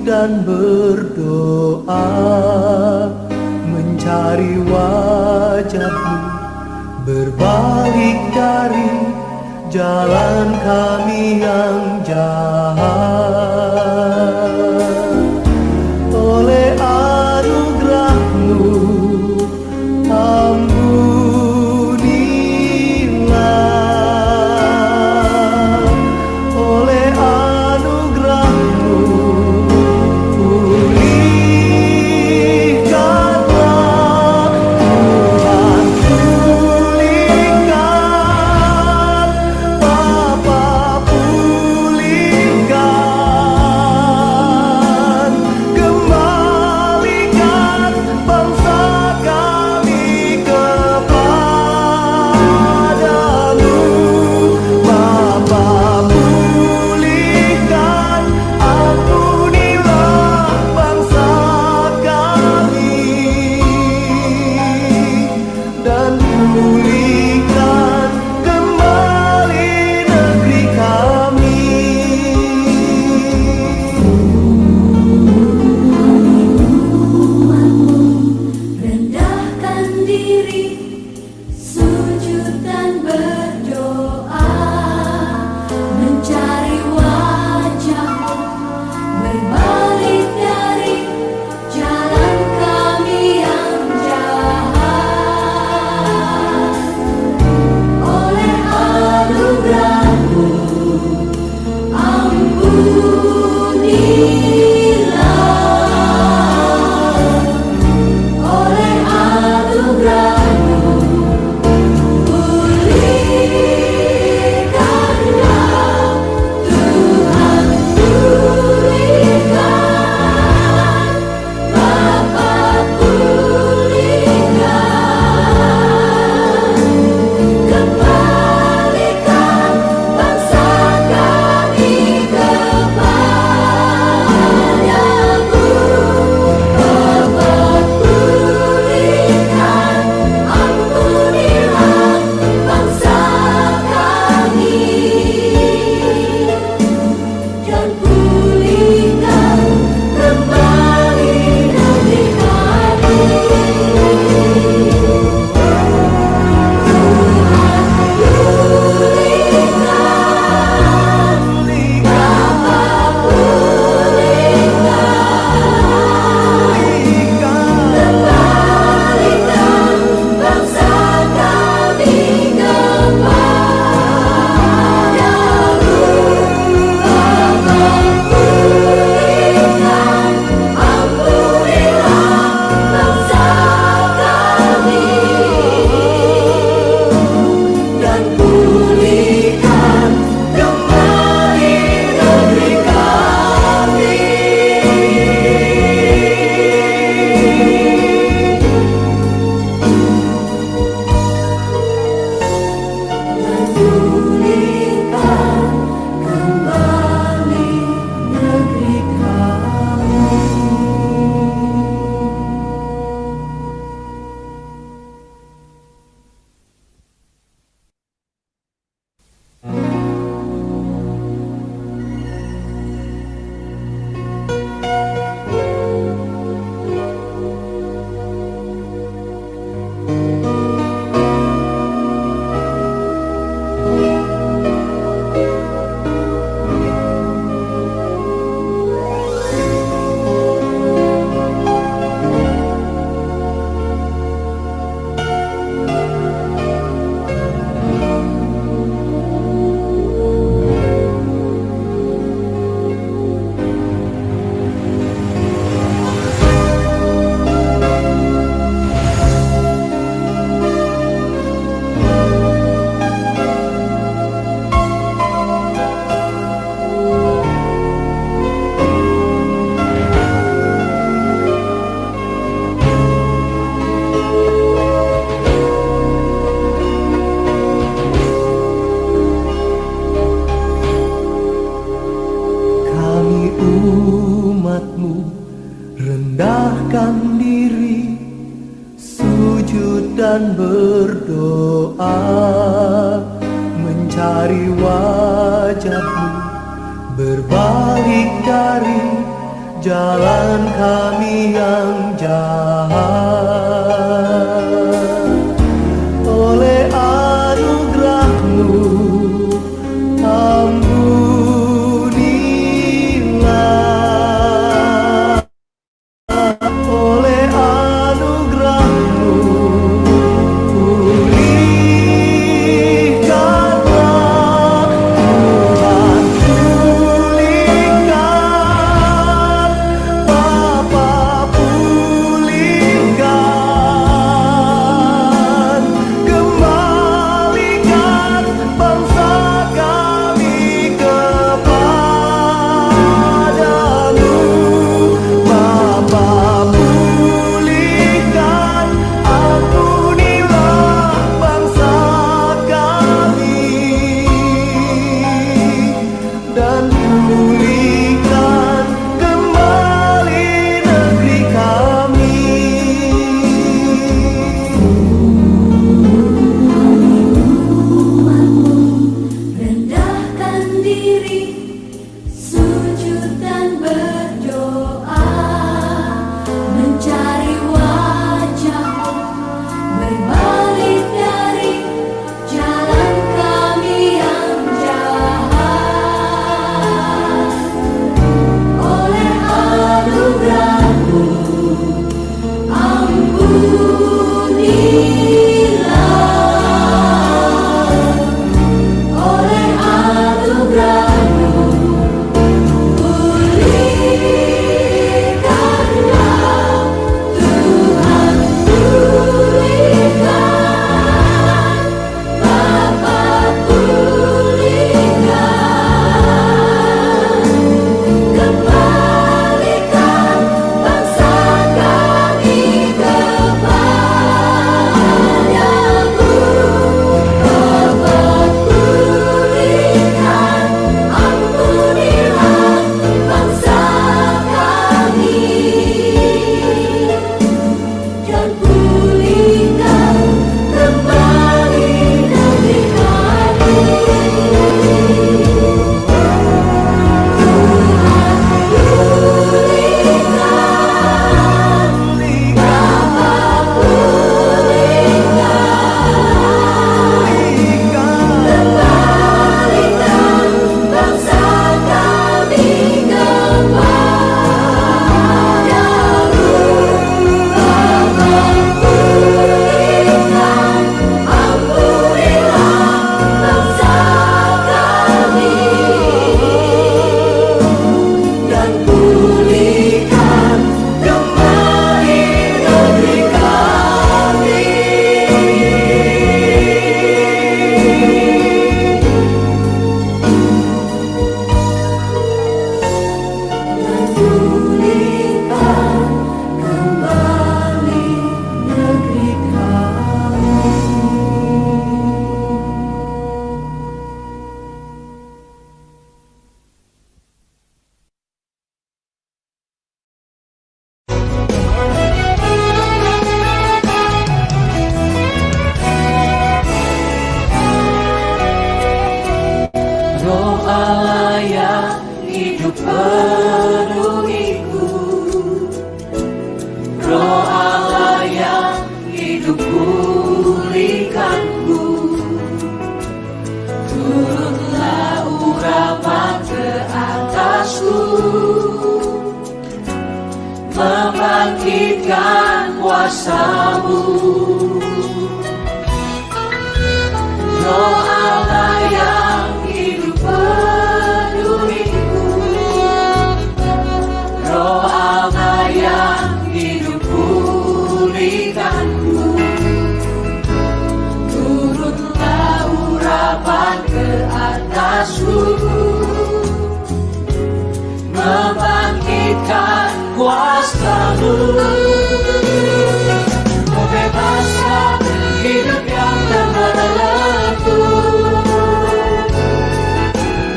dan berdoa, mencari wajah-Mu, berbalik dari jalan kami yang jahat. Oleh anugerah-Mu ampunilah, oleh anugerah-Mu pulihkanlah. Tuhan pulihkan, Bapa pulihkan, kembalikan bangsa kami kepadamu. Bapa pulihkan, ampunilah bangsa kami, dan pulihkan kembali negeri kami. Rendahkan diri, sujud dan berdoa, mencari wajah-Mu, berbalik dari jalan kami yang jahat. Oleh anugerah-Mu ampunilah, oleh anugerah-Mu pulihkanlah. Tuhan pulihkan, Bapa pulihkan, kembalikan bangsa kami kepadamu. Bapa pulihkan, ampunilah bangsa kami, dan pulihkan kembali negeri kami. Umat-Mu rendahkan diri, sujud dan berdoa, mencari wajah-Mu, berbalik dari jalan kami yang jahat. Oleh anugerah-Mu ampunilah, oleh anugerah-Mu pulihkanlah. Tuhan pulihkan, Bapa pulihkan, kembalikan bangsa kami kepadamu. Bapa pulihkan, ampunilah bangsa kami, dan pulihkan kembali negeri kami. Rendahkan diri, sujud dan berdoa, mencari wajah-Mu, berbalik dari jalan kami yang jahat. Oleh anugerah-Mu ampunilah, oleh anugerah-Mu pulihkanlah. Tuhan pulihkan, Bapa pulihkan, kembalikan bangsa kami kepadamu. Bapa pulihkan, ampunilah bangsa kami, dan pulihkan kembali negeri kami. Roh Allah yang hidup penuhiku, Roh Allah yang hidup pulihkanku. Turunlah urapan ke atasku, membangkitkan kuasa-Mu. Roh Allah yang hidup penuhiku, Roh Allah yang hidup pulihkanku. Turunlah urapan ke atasku, membangkitkan kuasa-Mu. Membebaskan hidup yang terbelenggu,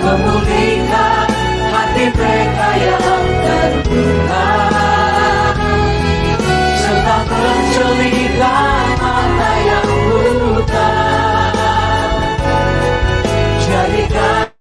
memulihkan hati mereka yang terluka, serta menjelikan mata yang buta. Jadikan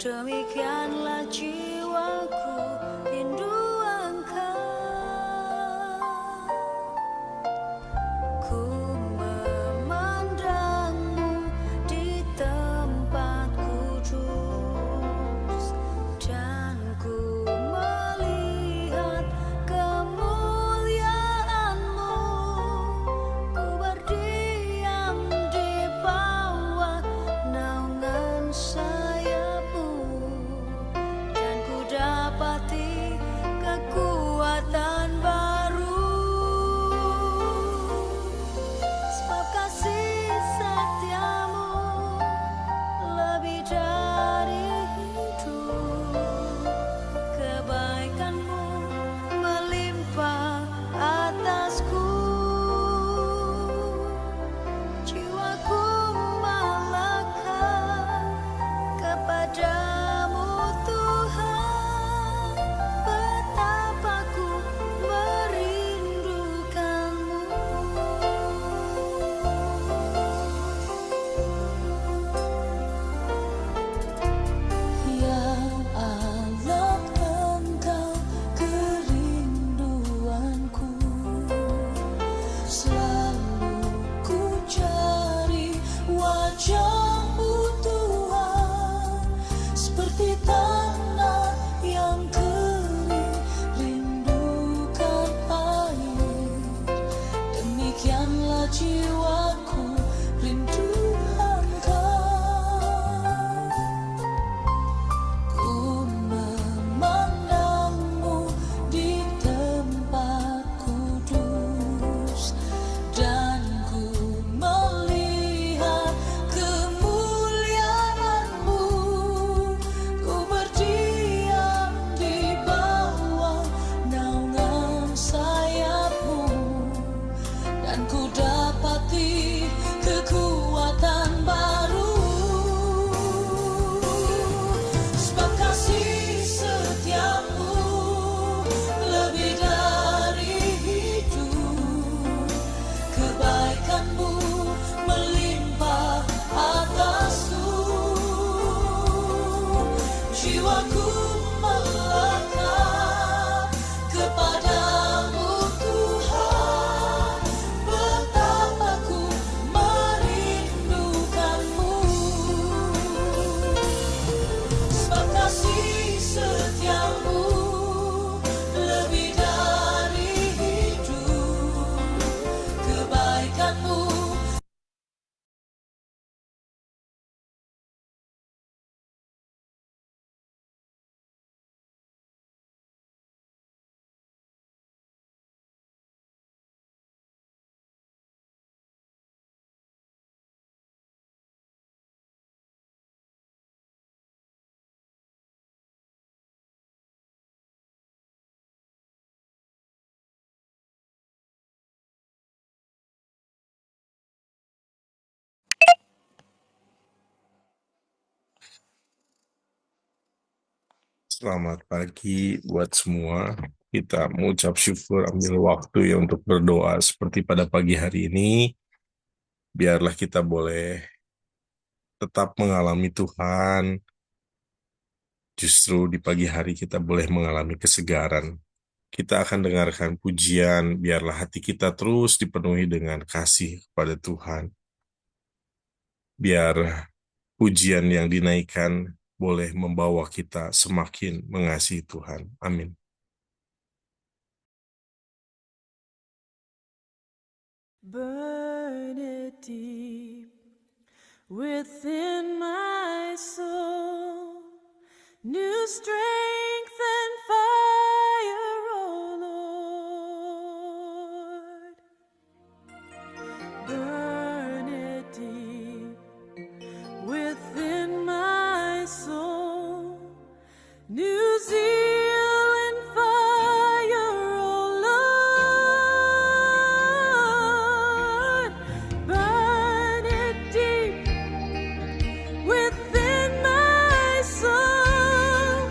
Demikianlah jiwaku rindu Engkau. Ku memandangmu di tempat kudus, dan ku melihat kemuliaan-Mu. Ku berdiam di bawah naungan sayap-Mu, dan ku dapati kekuatan baru. Sebab kasih setia-Mu lebih dari hidup, kebaikan-Mu melimpah atasku. Jiwaku melekat kepadamu Tuhan, betapa ku merindukanmu. Ya Allah, Engkau kerinduanku, selalu ku cari wajah-Mu Tuhan, seperti tanah yang kering rindukan air. Demikianlah jiwaku rindu Engkau. Ku memandangmu di tempat kudus, dan ku melihat kemuliaan-Mu. Ku berdiam di bawah naungan sayap-Mu, dan ku dapati kekuatan baru. Sebab kasih setia-Mu lebih dari hidup, kebaikan-Mu melimpah atasku. Jiwaku melekat kepadamu Tuhan, betapa ku merindukanmu. Sebab kasih setia-Mu lebih dari hidup, kebaikan-Mu. Selamat pagi buat semua. Kita mengucap syukur, ambil waktu ya untuk berdoa seperti pada pagi hari ini. Biarlah kita boleh tetap mengalami Tuhan. Justru di pagi hari kita boleh mengalami kesegaran. Kita akan dengarkan pujian, biarlah hati kita terus dipenuhi dengan kasih kepada Tuhan. Biar pujian yang dinaikkan boleh membawa kita semakin mengasihi Tuhan. Amin. Burn it deep within my soul, new strength and fire, oh Lord. Burn it deep within my soul, new zeal and fire, oh Lord. Burn it deep within my soul,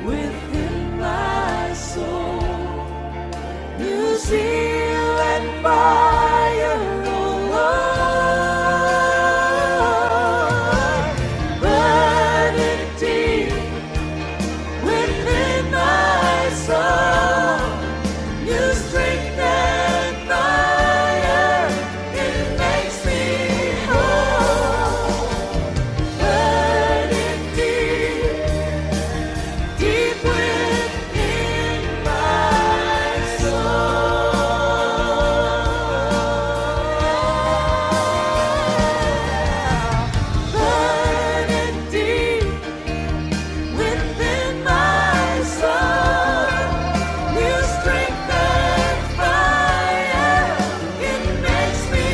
within my soul. New zeal and fire, oh Lord, burning deep within my soul. New strength and fire, it makes me whole. Burning deep within my soul. Burning deep within my soul. New strength and fire, it makes me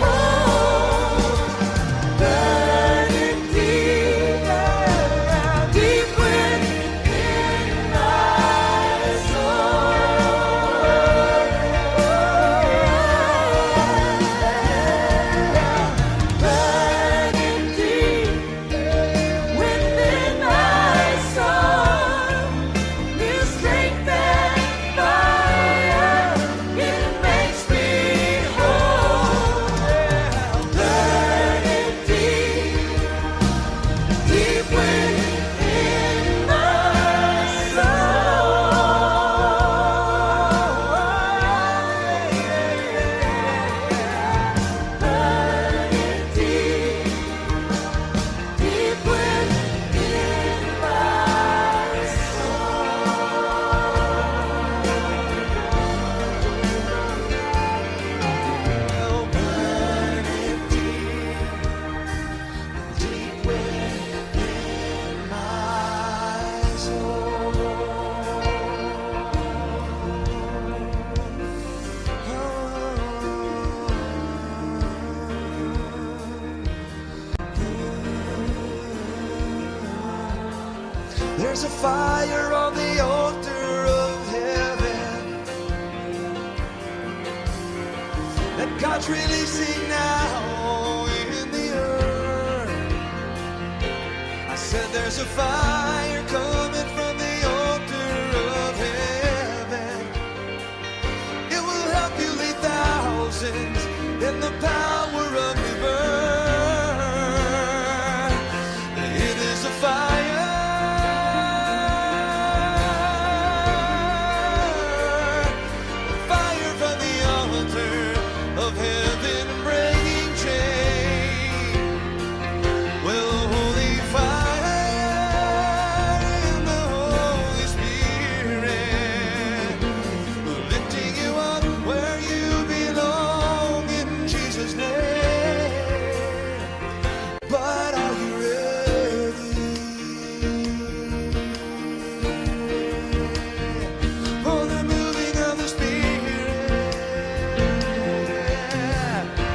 whole. Burning deep within my soul. Burning deep within my soul. New strength and fire, it makes me whole. Burning deep within my soul. Burning deep within my soul. Burning deep within my soul. There's a fire on the altar of heaven that God's releasing now in the earth. I said there's a fire coming from the altar of heaven. It will help you lead thousands in the power of new birth. It is a fire from the altar of heaven, breaking chains. Well, holy fire in the Holy Spirit, lifting you up where you belong in Jesus' name. But are you ready for the moving of the Spirit?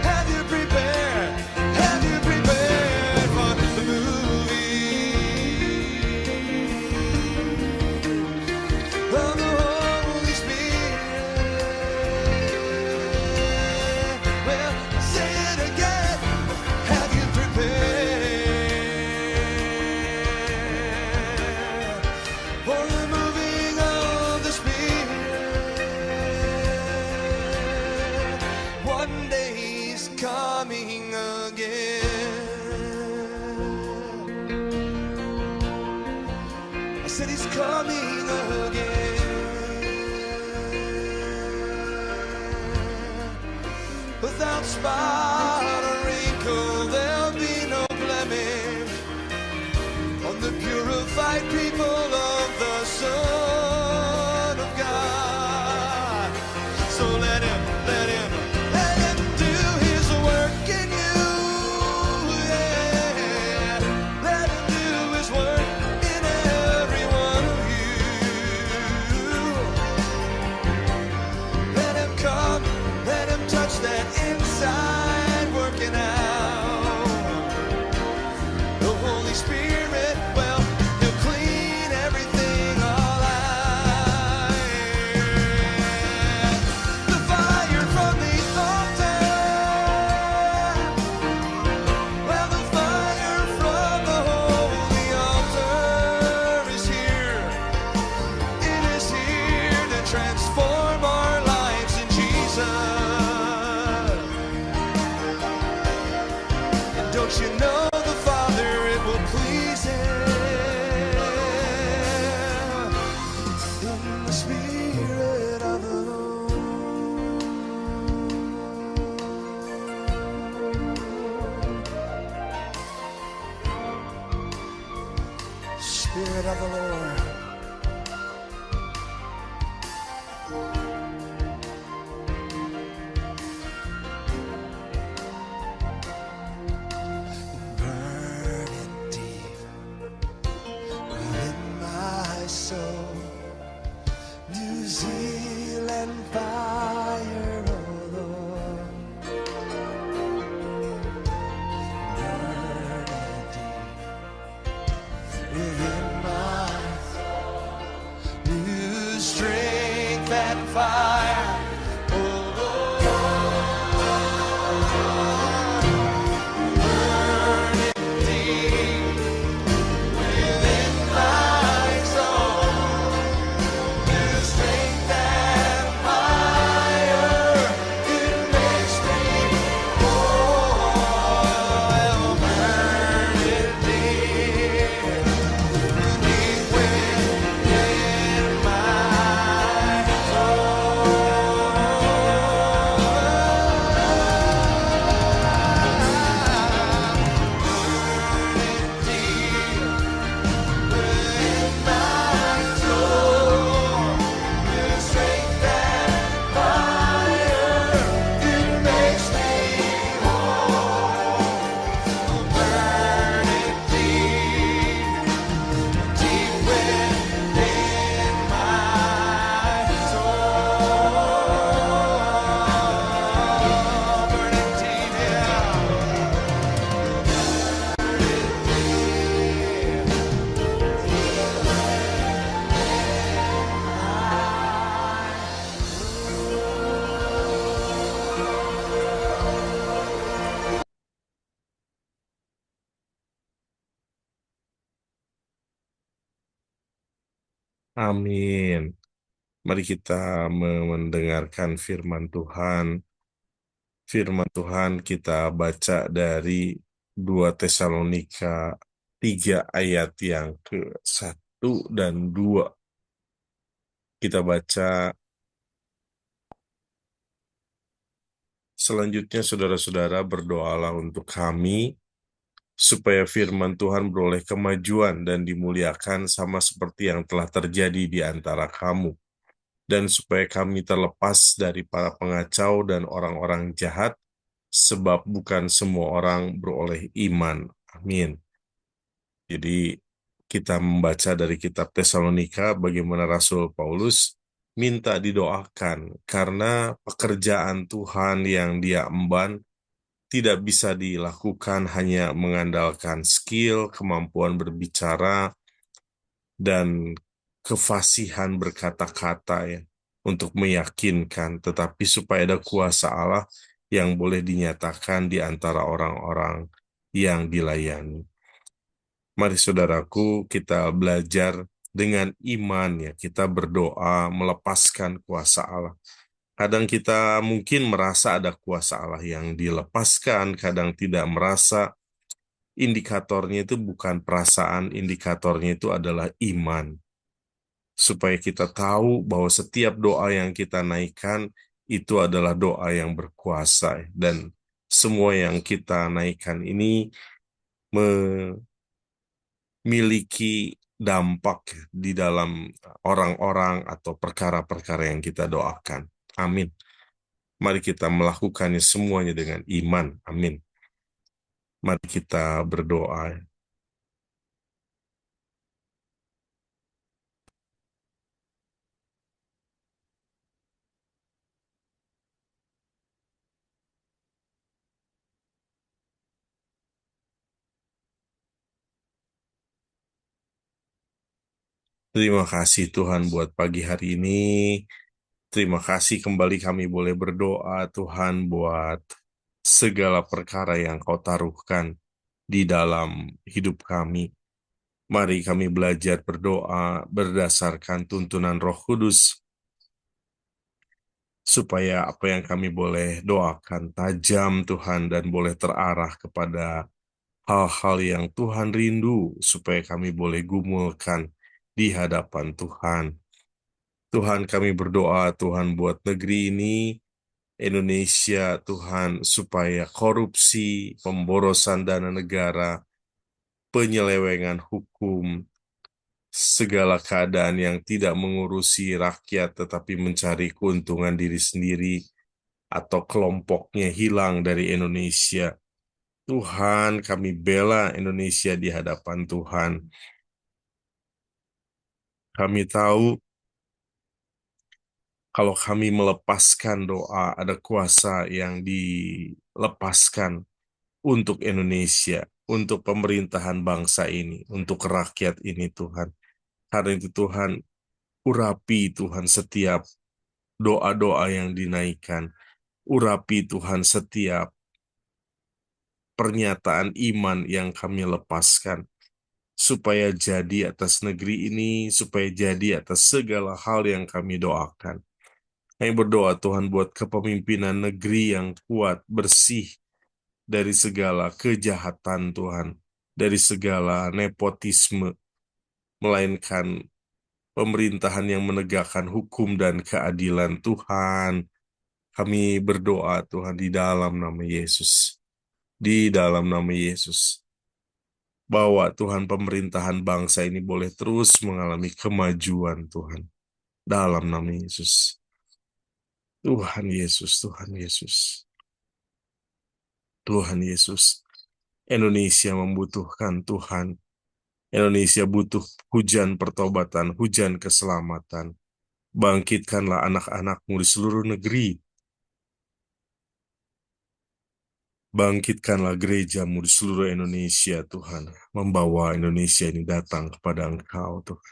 Have you prepared? Have you prepared for the moving of the Holy Spirit? Well, say it again. Have you prepared for the moving of the Spirit? One day He's coming again. I said He's coming again. Without spot or wrinkle, there'll be no blemish on the purified people of the Son of God. So let Him do His work in you. Yeah. Let Him do His work in every one of you. Let Him come, let Him touch that inside the Spirit of the Lord. Spirit of the Lord. Burning deep within my soul. New Zealand fire, oh Lord. Burning deep within my soul. New strength and fire, oh Lord. Burning deep within my soul. New strength and fire, it makes me whole. Burning deep, deep within my Amin. Mari kita mendengarkan firman Tuhan. Firman Tuhan kita baca dari 2 Tesalonika 3 ayat yang ke-1 dan 2. Kita baca selanjutnya, saudara-saudara, berdoalah untuk kami supaya firman Tuhan beroleh kemajuan dan dimuliakan sama seperti yang telah terjadi di antara kamu, dan supaya kami terlepas dari para pengacau dan orang-orang jahat, sebab bukan semua orang beroleh iman. Amin. Jadi kita membaca dari kitab Tesalonika bagaimana Rasul Paulus minta didoakan karena pekerjaan Tuhan yang dia emban tidak bisa dilakukan hanya mengandalkan skill, kemampuan berbicara, dan kefasihan berkata-kata ya, untuk meyakinkan, tetapi supaya ada kuasa Allah yang boleh dinyatakan di antara orang-orang yang dilayani. Mari saudaraku, kita belajar dengan iman ya, kita berdoa melepaskan kuasa Allah. Kadang kita mungkin merasa ada kuasa Allah yang dilepaskan, kadang tidak merasa. Indikatornya itu bukan perasaan, indikatornya itu adalah iman. Supaya kita tahu bahwa setiap doa yang kita naikkan itu adalah doa yang berkuasa. Dan semua yang kita naikkan ini memiliki dampak di dalam orang-orang atau perkara-perkara yang kita doakan. Amin. Mari kita melakukannya semuanya dengan iman. Amin. Mari kita berdoa. Terima kasih Tuhan buat pagi hari ini. Terima kasih kembali kami boleh berdoa Tuhan buat segala perkara yang Kau taruhkan di dalam hidup kami. Mari kami belajar berdoa berdasarkan tuntunan Roh Kudus, supaya apa yang kami boleh doakan tajam Tuhan dan boleh terarah kepada hal-hal yang Tuhan rindu, supaya kami boleh gumulkan di hadapan Tuhan. Tuhan, kami berdoa, Tuhan, buat negeri ini, Indonesia, Tuhan, supaya korupsi, pemborosan dana negara, penyelewengan hukum, segala keadaan yang tidak mengurusi rakyat tetapi mencari keuntungan diri sendiri atau kelompoknya hilang dari Indonesia. Tuhan, kami bela Indonesia di hadapan Tuhan. Kami tahu kalau kami melepaskan doa, ada kuasa yang dilepaskan untuk Indonesia, untuk pemerintahan bangsa ini, untuk rakyat ini, Tuhan. Karena itu, Tuhan, urapi, Tuhan, setiap doa-doa yang dinaikkan. Urapi, Tuhan, setiap pernyataan iman yang kami lepaskan. Supaya jadi atas negeri ini, supaya jadi atas segala hal yang kami doakan. Kami berdoa, Tuhan, buat kepemimpinan negeri yang kuat, bersih, dari segala kejahatan, Tuhan, dari segala nepotisme, melainkan pemerintahan yang menegakkan hukum dan keadilan. Tuhan, kami berdoa, Tuhan, di dalam nama Yesus, di dalam nama Yesus, bahwa Tuhan, pemerintahan bangsa ini boleh terus mengalami kemajuan, Tuhan, dalam nama Yesus. Tuhan Yesus, Tuhan Yesus, Tuhan Yesus. Indonesia membutuhkan Tuhan. Indonesia butuh hujan pertobatan, hujan keselamatan. Bangkitkanlah anak-anakmu di seluruh negeri. Bangkitkanlah gerejamu di seluruh Indonesia, Tuhan. Membawa Indonesia ini datang kepada Engkau, Tuhan.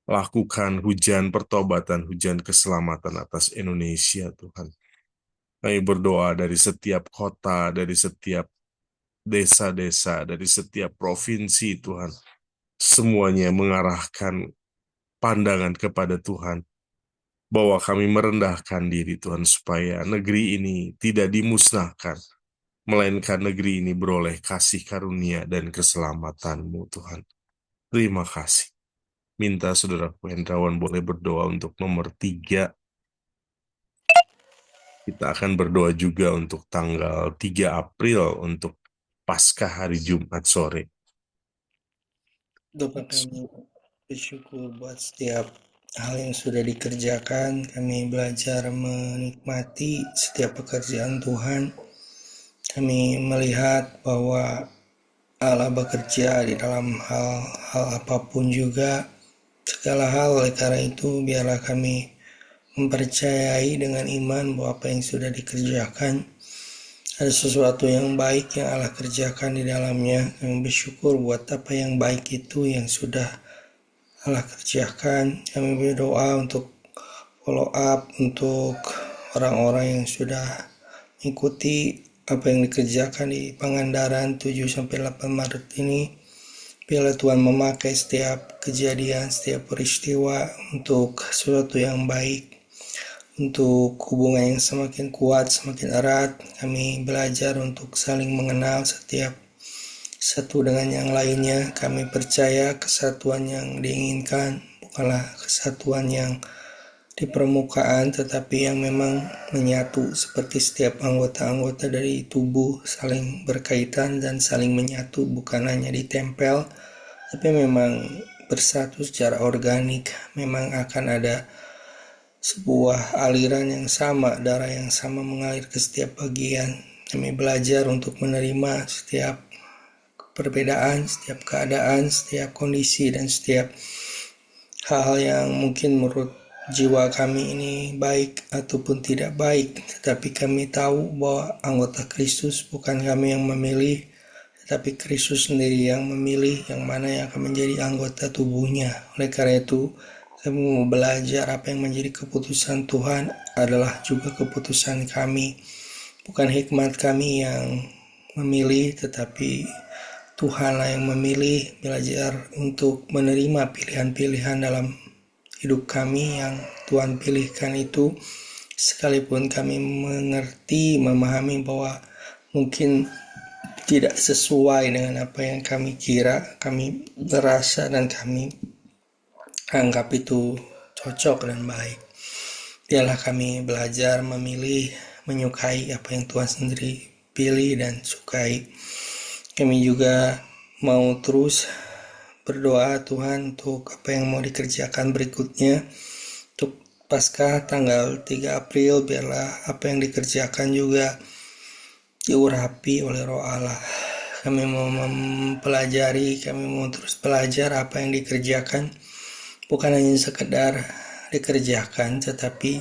Lakukan hujan pertobatan, hujan keselamatan atas Indonesia, Tuhan. Kami berdoa dari setiap kota, dari setiap desa-desa, dari setiap provinsi, Tuhan. Semuanya mengarahkan pandangan kepada Tuhan, bahwa kami merendahkan diri, Tuhan, supaya negeri ini tidak dimusnahkan, melainkan negeri ini beroleh kasih karunia dan keselamatan-Mu, Tuhan. Terima kasih. Minta saudara Hendrawan boleh berdoa untuk nomor 3. Kita akan berdoa juga untuk tanggal 3 April untuk Paskah hari Jumat sore. Bapak, kami bersyukur buat setiap hal yang sudah dikerjakan. Kami belajar menikmati setiap pekerjaan Tuhan. Kami melihat bahwa Allah bekerja di dalam hal apapun juga. Segala hal, oleh karena itu biarlah kami mempercayai dengan iman bahwa apa yang sudah dikerjakan ada sesuatu yang baik yang Allah kerjakan di dalamnya. Kami bersyukur buat apa yang baik itu yang sudah Allah kerjakan. Kami berdoa untuk follow up untuk orang-orang yang sudah mengikuti apa yang dikerjakan di Pangandaran 7-8 Maret ini. Biarlah Tuhan memakai setiap kejadian, setiap peristiwa untuk sesuatu yang baik, untuk hubungan yang semakin kuat, semakin erat. Kami belajar untuk saling mengenal setiap satu dengan yang lainnya. Kami percaya kesatuan yang diinginkan bukanlah kesatuan yang di permukaan, tetapi yang memang menyatu, seperti setiap anggota-anggota dari tubuh saling berkaitan dan saling menyatu, bukan hanya ditempel, tapi memang bersatu secara organik. Memang akan ada sebuah aliran yang sama, darah yang sama mengalir ke setiap bagian. Kami belajar untuk menerima setiap perbedaan, setiap keadaan, setiap kondisi, dan setiap hal yang mungkin menurut jiwa kami ini baik ataupun tidak baik. Tetapi kami tahu bahwa anggota Kristus bukan kami yang memilih, tetapi Kristus sendiri yang memilih yang mana yang akan menjadi anggota tubuhnya. Oleh karena itu, kami mau belajar apa yang menjadi keputusan Tuhan adalah juga keputusan kami. Bukan hikmat kami yang memilih, tetapi Tuhanlah yang memilih. Belajar untuk menerima pilihan-pilihan dalam hidup kami yang Tuhan pilihkan itu, sekalipun kami mengerti, memahami bahwa mungkin tidak sesuai dengan apa yang kami kira, kami berasa, dan kami anggap itu cocok dan baik. Biarlah kami belajar memilih, menyukai apa yang Tuhan sendiri pilih dan sukai. Kami juga mau terus berdoa Tuhan untuk apa yang mau dikerjakan berikutnya. Untuk Paskah tanggal 3 April, biarlah apa yang dikerjakan juga diurapi oleh Roh Allah. Kami mau mempelajari, kami mau terus belajar apa yang dikerjakan, bukan hanya sekedar dikerjakan, tetapi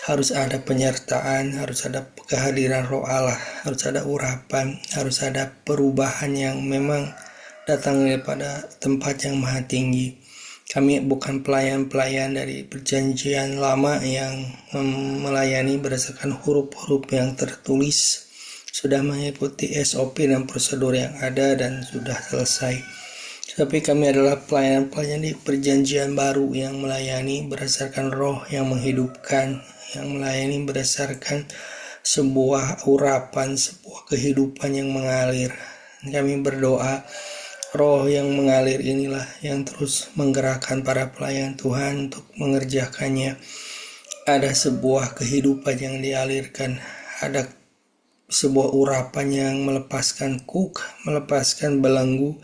harus ada penyertaan, harus ada kehadiran Roh Allah, harus ada urapan, harus ada perubahan yang memang datang daripada tempat yang maha tinggi. Kami bukan pelayan-pelayan dari perjanjian lama yang melayani berdasarkan huruf-huruf yang tertulis, sudah mengikuti SOP dan prosedur yang ada dan sudah selesai. Tapi kami adalah pelayan-pelayan di perjanjian baru yang melayani berdasarkan roh yang menghidupkan, yang melayani berdasarkan sebuah urapan, sebuah kehidupan yang mengalir. Kami berdoa, roh yang mengalir inilah yang terus menggerakkan para pelayan Tuhan untuk mengerjakannya. Ada sebuah kehidupan yang dialirkan, ada sebuah urapan yang melepaskan kuk, melepaskan belenggu,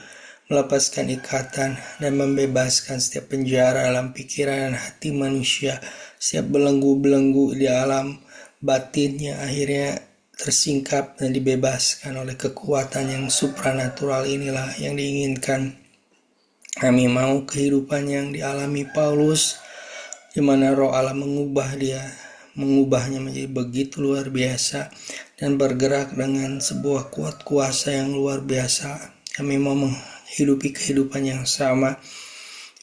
melepaskan ikatan, dan membebaskan setiap penjara dalam pikiran dan hati manusia. Setiap belenggu-belenggu di alam batinnya akhirnya tersingkap dan dibebaskan oleh kekuatan yang supranatural inilah yang diinginkan. Kami mau kehidupan yang dialami Paulus, di mana Roh Allah mengubahnya menjadi begitu luar biasa dan bergerak dengan sebuah kuat kuasa yang luar biasa. Kami mau menghidupi kehidupan yang sama,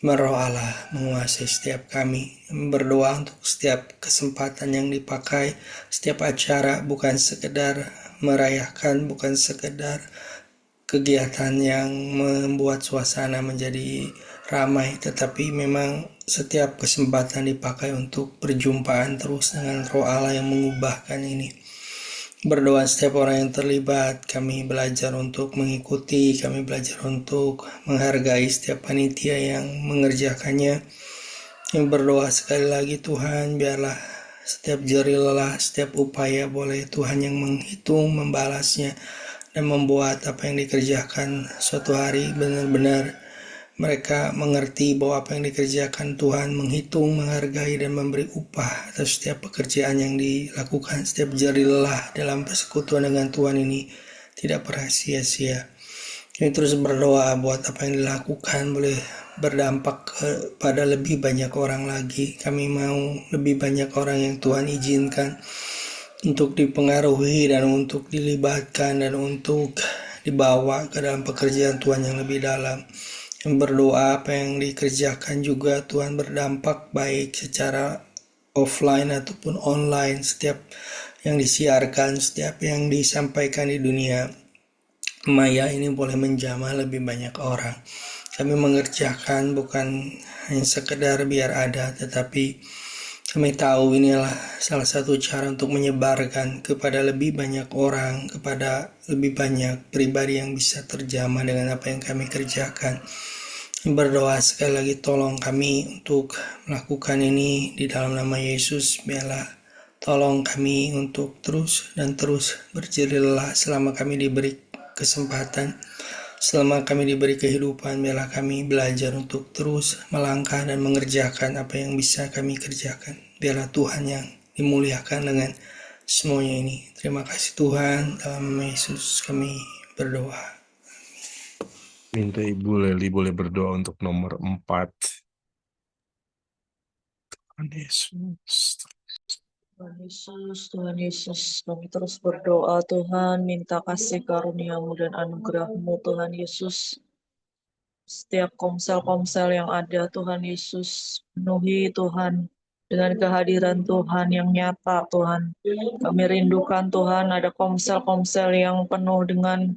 Roh Allah menguasai setiap kami. Kami berdoa untuk setiap kesempatan yang dipakai, setiap acara, bukan sekedar merayakan, bukan sekedar kegiatan yang membuat suasana menjadi ramai, tetapi memang setiap kesempatan dipakai untuk perjumpaan terus dengan Roh Allah yang mengubahkan ini. Berdoa setiap orang yang terlibat, kami belajar untuk mengikuti, kami belajar untuk menghargai setiap panitia yang mengerjakannya. Kami berdoa sekali lagi Tuhan, biarlah setiap jerih lelah, setiap upaya boleh Tuhan yang menghitung, membalasnya, dan membuat apa yang dikerjakan suatu hari benar-benar mereka mengerti bahwa apa yang dikerjakan Tuhan menghitung, menghargai, dan memberi upah atas setiap pekerjaan yang dilakukan. Setiap jerih lelah dalam persekutuan dengan Tuhan ini tidak pernah sia-sia. Kami terus berdoa buat apa yang dilakukan boleh berdampak kepada lebih banyak orang lagi. Kami mau lebih banyak orang yang Tuhan izinkan untuk dipengaruhi dan untuk dilibatkan dan untuk dibawa ke dalam pekerjaan Tuhan yang lebih dalam. Berdoa apa yang dikerjakan juga Tuhan berdampak baik secara offline ataupun online. Setiap yang disiarkan, setiap yang disampaikan di dunia maya ini boleh menjamah lebih banyak orang. Kami mengerjakan bukan hanya sekedar biar ada, tetapi kami tahu inilah salah satu cara untuk menyebarkan kepada lebih banyak orang, kepada lebih banyak pribadi yang bisa terjamah dengan apa yang kami kerjakan. Berdoa sekali lagi tolong kami untuk melakukan ini di dalam nama Yesus. Biarlah tolong kami untuk terus dan terus berjerih lelah selama kami diberi kesempatan, selama kami diberi kehidupan. Biarlah kami belajar untuk terus melangkah dan mengerjakan apa yang bisa kami kerjakan. Biarlah Tuhan yang dimuliakan dengan semuanya ini. Terima kasih Tuhan, dalam nama Yesus kami berdoa. Minta Ibu Leli boleh berdoa untuk nomor 4. Tuhan Yesus. Tuhan Yesus, kami terus berdoa Tuhan, minta kasih karuniamu dan anugerahmu Tuhan Yesus. Setiap komsel-komsel yang ada Tuhan Yesus, penuhi Tuhan dengan kehadiran Tuhan yang nyata Tuhan. Kami rindukan Tuhan ada komsel-komsel yang penuh dengan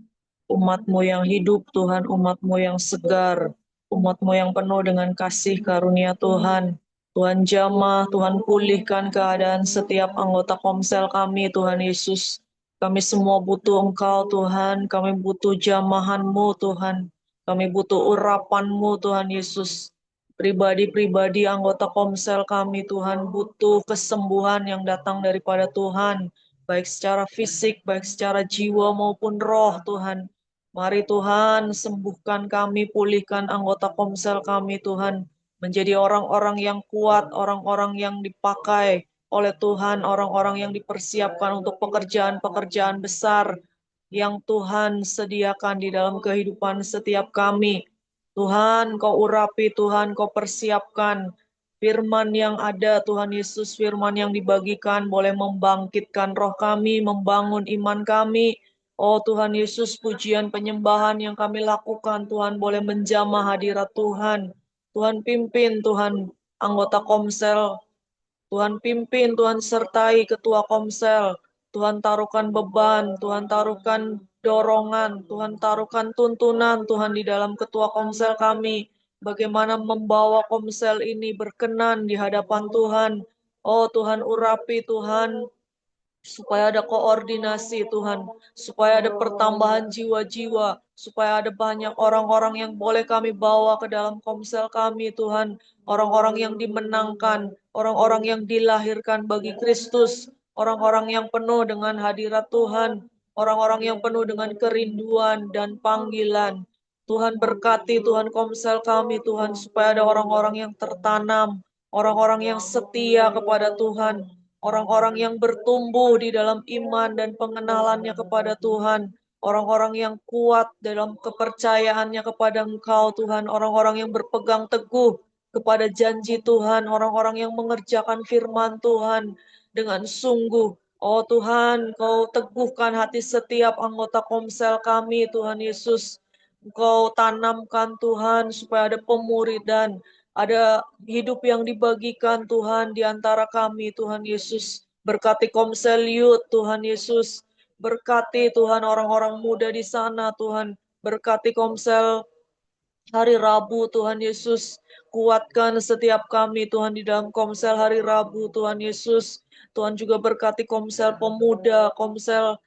umat-Mu yang hidup Tuhan, umat-Mu yang segar, umat-Mu yang penuh dengan kasih karunia Tuhan. Tuhan jamah, Tuhan pulihkan keadaan setiap anggota komsel kami Tuhan Yesus. Kami semua butuh Engkau Tuhan, kami butuh jamahan-Mu Tuhan. Kami butuh urapan-Mu Tuhan Yesus. Pribadi-pribadi anggota komsel kami Tuhan butuh kesembuhan yang datang daripada Tuhan, baik secara fisik, baik secara jiwa maupun roh Tuhan. Mari Tuhan sembuhkan kami, pulihkan anggota komsel kami Tuhan, menjadi orang-orang yang kuat, orang-orang yang dipakai oleh Tuhan, orang-orang yang dipersiapkan untuk pekerjaan-pekerjaan besar yang Tuhan sediakan di dalam kehidupan setiap kami. Tuhan, Kau urapi, Tuhan, Kau persiapkan firman yang ada, Tuhan Yesus, firman yang dibagikan boleh membangkitkan roh kami, membangun iman kami. Oh Tuhan Yesus, pujian penyembahan yang kami lakukan, Tuhan boleh menjamah hadirat Tuhan. Tuhan pimpin, Tuhan anggota komsel, Tuhan pimpin, Tuhan sertai ketua komsel. Tuhan taruhkan beban, Tuhan taruhkan dorongan, Tuhan taruhkan tuntunan, Tuhan di dalam ketua komsel kami. Bagaimana membawa komsel ini berkenan di hadapan Tuhan. Oh Tuhan urapi Tuhan, supaya ada koordinasi Tuhan, supaya ada pertambahan jiwa-jiwa, supaya ada banyak orang-orang yang boleh kami bawa ke dalam komsel kami Tuhan, orang-orang yang dimenangkan, orang-orang yang dilahirkan bagi Kristus, orang-orang yang penuh dengan hadirat Tuhan, orang-orang yang penuh dengan kerinduan dan panggilan. Tuhan berkati Tuhan komsel kami Tuhan, supaya ada orang-orang yang tertanam, orang-orang yang setia kepada Tuhan, orang-orang yang bertumbuh di dalam iman dan pengenalannya kepada Tuhan, orang-orang yang kuat dalam kepercayaannya kepada Engkau Tuhan, orang-orang yang berpegang teguh kepada janji Tuhan, orang-orang yang mengerjakan firman Tuhan dengan sungguh. Oh Tuhan, Kau teguhkan hati setiap anggota komsel kami, Tuhan Yesus. Engkau tanamkan Tuhan supaya ada pemuridan, ada hidup yang dibagikan Tuhan di antara kami Tuhan Yesus. Berkati Komsel Youth Tuhan Yesus. Berkati Tuhan orang-orang muda di sana Tuhan. Berkati Komsel hari Rabu Tuhan Yesus. Kuatkan setiap kami Tuhan di dalam Komsel hari Rabu Tuhan Yesus. Tuhan juga berkati Komsel pemuda, Komsel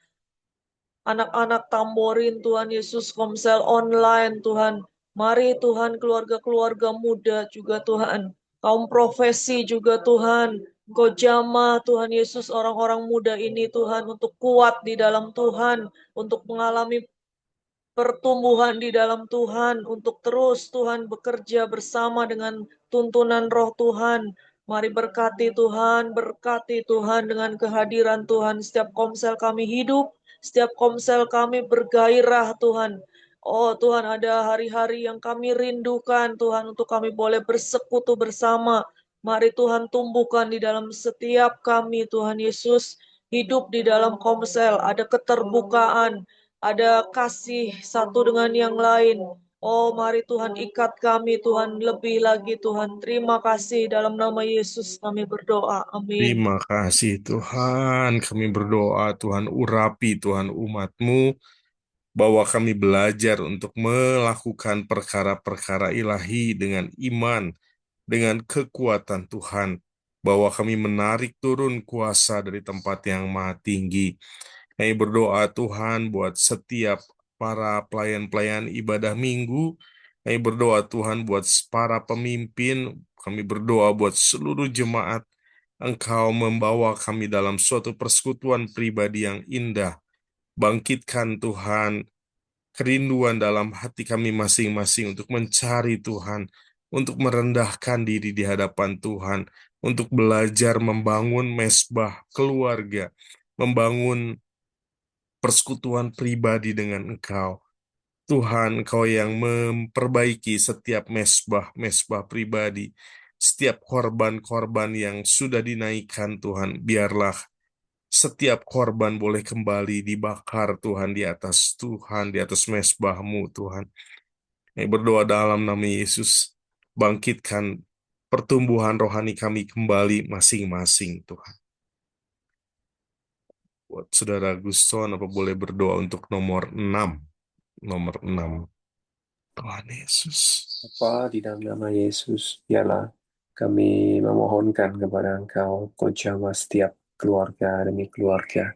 anak-anak tamborin Tuhan Yesus, komsel online Tuhan. Mari Tuhan keluarga-keluarga muda juga Tuhan. Kaum profesi juga Tuhan. Engkau jamah Tuhan Yesus orang-orang muda ini Tuhan untuk kuat di dalam Tuhan. Untuk mengalami pertumbuhan di dalam Tuhan, untuk terus Tuhan bekerja bersama dengan tuntunan roh Tuhan. Mari berkati Tuhan dengan kehadiran Tuhan. Setiap komsel kami hidup, setiap komsel kami bergairah Tuhan. Oh Tuhan, ada hari-hari yang kami rindukan Tuhan untuk kami boleh bersekutu bersama. Mari Tuhan tumbuhkan di dalam setiap kami Tuhan Yesus. Hidup di dalam komsel, ada keterbukaan, ada kasih satu dengan yang lain. Oh, mari Tuhan ikat kami, Tuhan, lebih lagi, Tuhan. Terima kasih dalam nama Yesus kami berdoa. Amin. Terima kasih Tuhan, kami berdoa Tuhan urapi Tuhan umat-Mu, bahwa kami belajar untuk melakukan perkara-perkara ilahi dengan iman, dengan kekuatan Tuhan, bahwa kami menarik turun kuasa dari tempat yang maha tinggi. Kami berdoa Tuhan buat setiap para pelayan-pelayan ibadah minggu. Kami berdoa Tuhan buat para pemimpin. Kami berdoa buat seluruh jemaat. Engkau membawa kami dalam suatu persekutuan pribadi yang indah. Bangkitkan Tuhan kerinduan dalam hati kami masing-masing untuk mencari Tuhan, untuk merendahkan diri di hadapan Tuhan, untuk belajar membangun mesbah keluarga, membangun persekutuan pribadi dengan Engkau. Tuhan, Engkau yang memperbaiki setiap mesbah-mesbah pribadi, setiap korban-korban yang sudah dinaikkan Tuhan, biarlah setiap korban boleh kembali dibakar Tuhan di atas Tuhan, di atas mesbah-Mu Tuhan. Kami berdoa dalam nama Yesus, bangkitkan pertumbuhan rohani kami kembali masing-masing Tuhan. Buat Saudara Guston, apa boleh berdoa untuk nomor 6? Nomor 6. Tuhan Yesus. Bapa, di dalam nama Yesus, biarlah kami memohonkan kepada Engkau, Kau jamah setiap keluarga demi keluarga.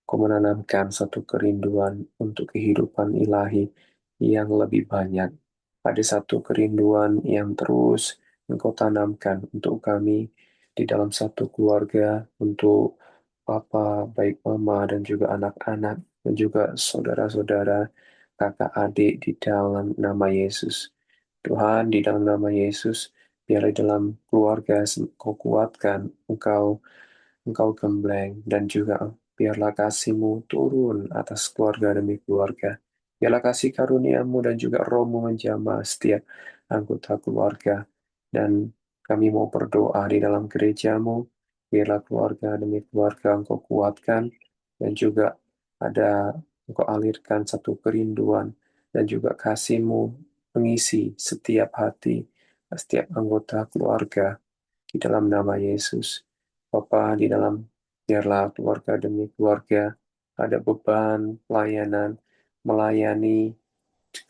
Kau menanamkan satu kerinduan untuk kehidupan ilahi yang lebih banyak. ada satu kerinduan yang terus Engkau tanamkan untuk kami di dalam satu keluarga, untuk Papa, baik Mama dan juga anak-anak, dan juga saudara-saudara, kakak adik di dalam nama Yesus. Tuhan, di dalam nama Yesus, biarlah dalam keluarga Engkau kuatkan, Engkau gembleng, dan juga biarlah kasih-Mu turun atas keluarga demi keluarga. Biarlah kasih karuniamu dan juga rohmu menjamah setiap anggota keluarga. Dan kami mau berdoa di dalam gerejamu, biarlah keluarga demi keluarga Engkau kuatkan, dan juga ada Engkau alirkan satu kerinduan dan juga kasih-Mu mengisi setiap hati, setiap anggota keluarga di dalam nama Yesus. Bapa, di dalam biarlah keluarga demi keluarga ada beban pelayanan, melayani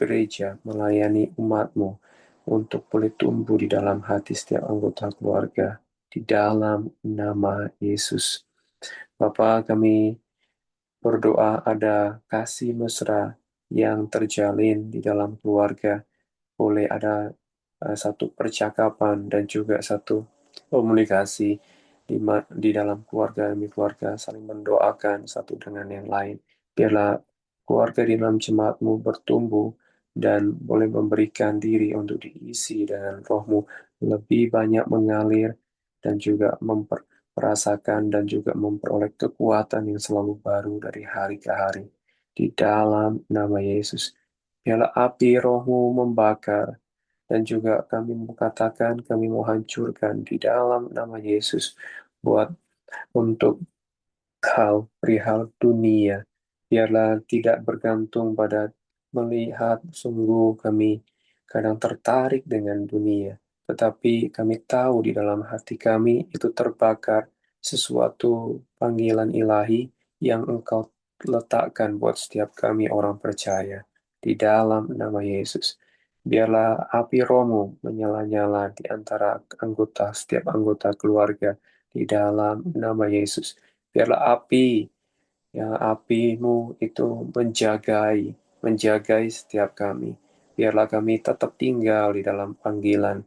gereja, melayani umatmu untuk boleh tumbuh di dalam hati setiap anggota keluarga di dalam nama Yesus. Bapa, kami berdoa ada kasih mesra yang terjalin di dalam keluarga, boleh ada satu percakapan dan juga satu komunikasi di dalam keluarga demi keluarga saling mendoakan satu dengan yang lain. Biarlah keluarga di dalam jemaatmu bertumbuh dan boleh memberikan diri untuk diisi dengan rohmu lebih banyak mengalir dan juga merasakan dan juga memperoleh kekuatan yang selalu baru dari hari ke hari. Di dalam nama Yesus, biarlah api rohmu membakar dan juga kami mengatakan kami mau hancurkan di dalam nama Yesus buat untuk perihal dunia. Biarlah tidak bergantung pada melihat sungguh kami kadang tertarik dengan dunia. Tetapi kami tahu di dalam hati kami itu terbakar sesuatu panggilan ilahi yang Engkau letakkan buat setiap kami orang percaya. Di dalam nama Yesus. Biarlah api rohmu menyala-nyala di antara setiap anggota keluarga di dalam nama Yesus. Biarlah apimu itu menjagai setiap kami. Biarlah kami tetap tinggal di dalam panggilan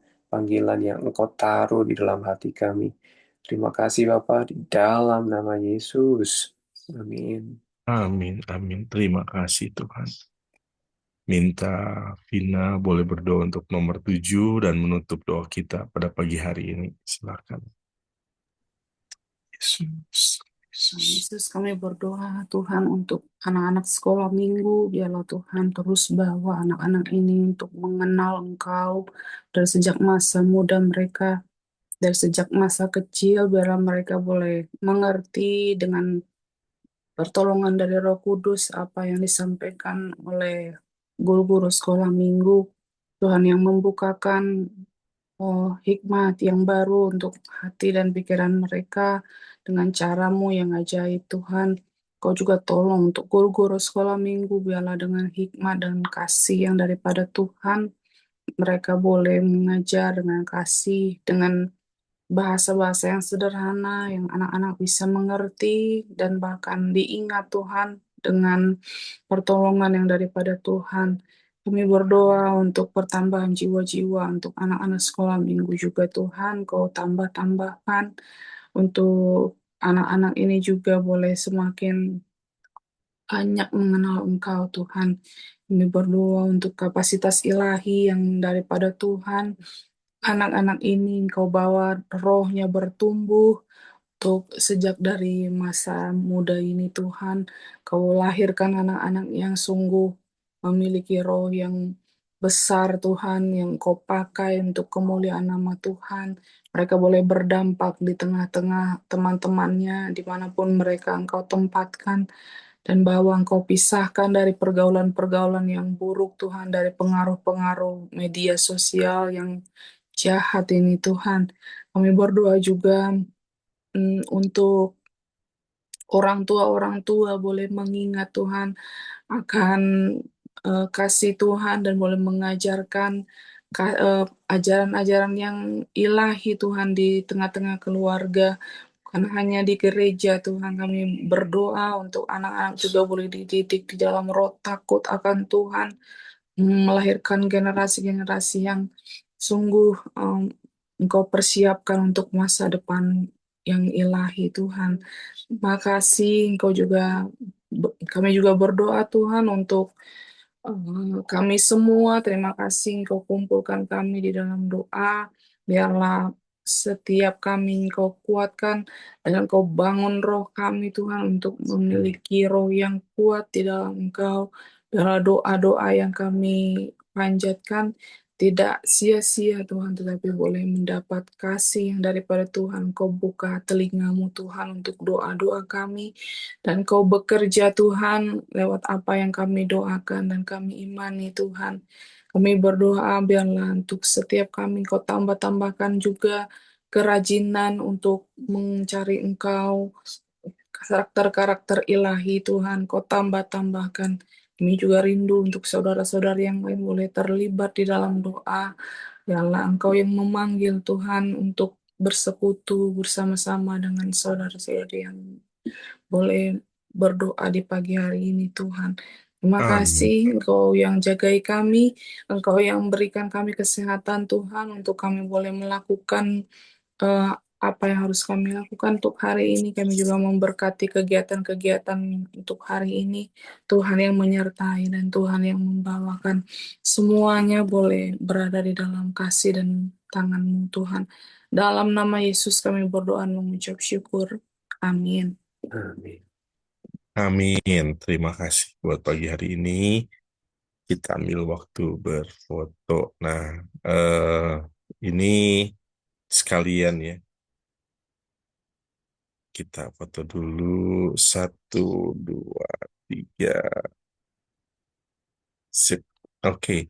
yang Engkau taruh di dalam hati kami. Terima kasih Bapa di dalam nama Yesus. Amin. Amin, amin. Terima kasih Tuhan. Minta Vina boleh berdoa untuk nomor 7 dan menutup doa kita pada pagi hari ini. Silakan. Yesus. Yesus, kami berdoa Tuhan untuk anak-anak sekolah minggu, biarlah Tuhan terus bawa anak-anak ini untuk mengenal Engkau dari sejak masa muda mereka, dari sejak masa kecil, biarlah mereka boleh mengerti dengan pertolongan dari Roh Kudus apa yang disampaikan oleh guru-guru sekolah minggu, Tuhan yang membukakan hikmat yang baru untuk hati dan pikiran mereka dengan caramu yang ajaib Tuhan. Kau juga tolong untuk guru-guru sekolah minggu, biarlah dengan hikmat dan kasih yang daripada Tuhan, mereka boleh mengajar dengan kasih, dengan bahasa-bahasa yang sederhana, yang anak-anak bisa mengerti, dan bahkan diingat Tuhan dengan pertolongan yang daripada Tuhan. Kami berdoa untuk pertambahan jiwa-jiwa untuk anak-anak sekolah minggu juga Tuhan, Kau tambah-tambahkan untuk anak-anak ini juga boleh semakin banyak mengenal Engkau Tuhan. Kami berdoa untuk kapasitas ilahi yang daripada Tuhan. Anak-anak ini Engkau bawa rohnya bertumbuh untuk sejak dari masa muda ini Tuhan. Kau lahirkan anak-anak yang sungguh memiliki roh yang besar Tuhan, yang Kau pakai untuk kemuliaan nama Tuhan. Mereka boleh berdampak di tengah-tengah teman-temannya, dimanapun mereka Engkau tempatkan, dan bahwa Engkau pisahkan dari pergaulan-pergaulan yang buruk Tuhan, dari pengaruh-pengaruh media sosial yang jahat ini Tuhan. Kami berdoa juga untuk orang tua boleh mengingat Tuhan akan kasih Tuhan dan boleh mengajarkan ajaran-ajaran yang ilahi Tuhan di tengah-tengah keluarga. Bukan hanya di gereja Tuhan, kami berdoa untuk anak-anak juga boleh dididik di dalam roh takut akan Tuhan, melahirkan generasi-generasi yang sungguh Engkau persiapkan untuk masa depan yang ilahi Tuhan. Terima kasih Engkau juga kami juga berdoa Tuhan untuk kami semua. Terima kasih Engkau kumpulkan kami di dalam doa. Biarlah setiap kami Engkau kuatkan dan Engkau bangun roh kami Tuhan untuk memiliki roh yang kuat di dalam Engkau. Biarlah doa-doa yang kami panjatkan tidak sia-sia Tuhan, tetapi boleh mendapat kasih yang daripada Tuhan. Kau buka telingamu Tuhan untuk doa-doa kami, dan Kau bekerja Tuhan lewat apa yang kami doakan dan kami imani Tuhan. Kami berdoa biarlah untuk setiap kami Kau tambah-tambahkan juga kerajinan untuk mencari Engkau, karakter-karakter ilahi Tuhan, Kau tambah-tambahkan. Kami juga rindu untuk saudara-saudara yang lain boleh terlibat di dalam doa. Biarlah Engkau yang memanggil Tuhan untuk bersekutu bersama-sama dengan saudara-saudari yang boleh berdoa di pagi hari ini Tuhan. Terima Amin. kasih Engkau yang jagai kami, Engkau yang berikan kami kesehatan Tuhan untuk kami boleh melakukan eh, apa yang harus kami lakukan untuk hari ini. Kami juga memberkati kegiatan-kegiatan untuk hari ini. Tuhan yang menyertai dan Tuhan yang membawakan semuanya boleh berada di dalam kasih dan tangan-Mu Tuhan. Dalam nama Yesus kami berdoa dan mengucap syukur. Amin. Amin. Amin. Terima kasih buat pagi hari ini. Kita ambil waktu berfoto. Nah, ini sekalian ya. Kita foto dulu. Satu, dua, tiga. Sip. Oke.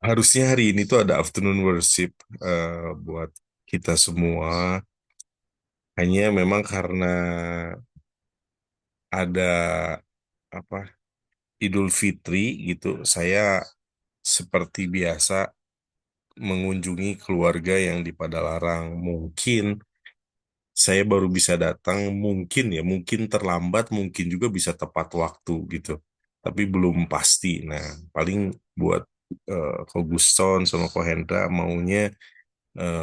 Harusnya hari ini tuh ada afternoon worship buat kita semua. Hanya memang karena ada apa Idul Fitri gitu, saya seperti biasa mengunjungi keluarga yang di Padalarang. Mungkin saya baru bisa datang, mungkin terlambat, mungkin juga bisa tepat waktu gitu. Tapi belum pasti. Nah, paling buat Ko Guston sama Ko Hendra maunya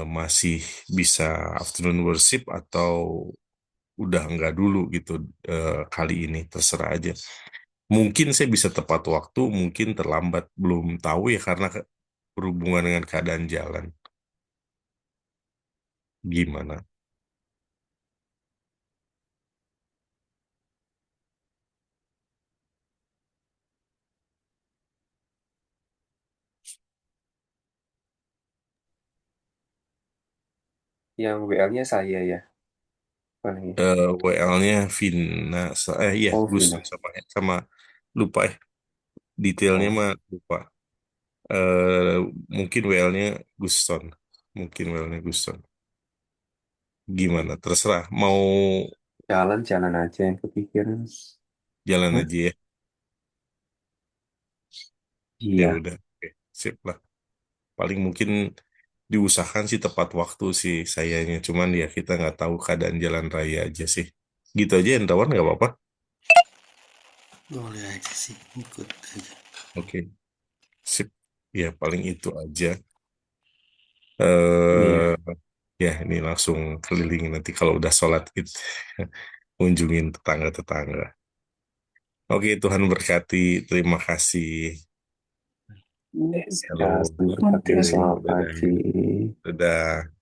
masih bisa afternoon worship atau udah enggak dulu gitu kali ini, terserah aja. Mungkin saya bisa tepat waktu, mungkin terlambat, belum tahu ya karena berhubungan dengan keadaan jalan. Gimana? Yang WL-nya saya ya, palingnya. WL-nya Vina, iya Oh, Guston Vina. sama lupa detailnya Oh, mah lupa. Eh mungkin WL-nya Guston, mungkin WL-nya Guston. Gimana? Terserah. Mau jalan-jalan aja yang kepikiran. jalan Hah? aja ya. Ya Iya. udah, oke, sip lah. Paling mungkin diusahakan sih tepat waktu sih sayanya. Cuman ya kita nggak tahu keadaan jalan raya aja sih. Gitu aja, Hendrawan nggak apa-apa. Boleh aja sih, ikut aja. Oke, sip. Ya paling itu aja. Iya. eh Ya ini langsung keliling nanti kalau udah sholat id. Kunjungin tetangga-tetangga. Oke, Tuhan berkati. Terima kasih. Ya, Shalom. berkati Oke, selamat dadah. pagi. Dadah.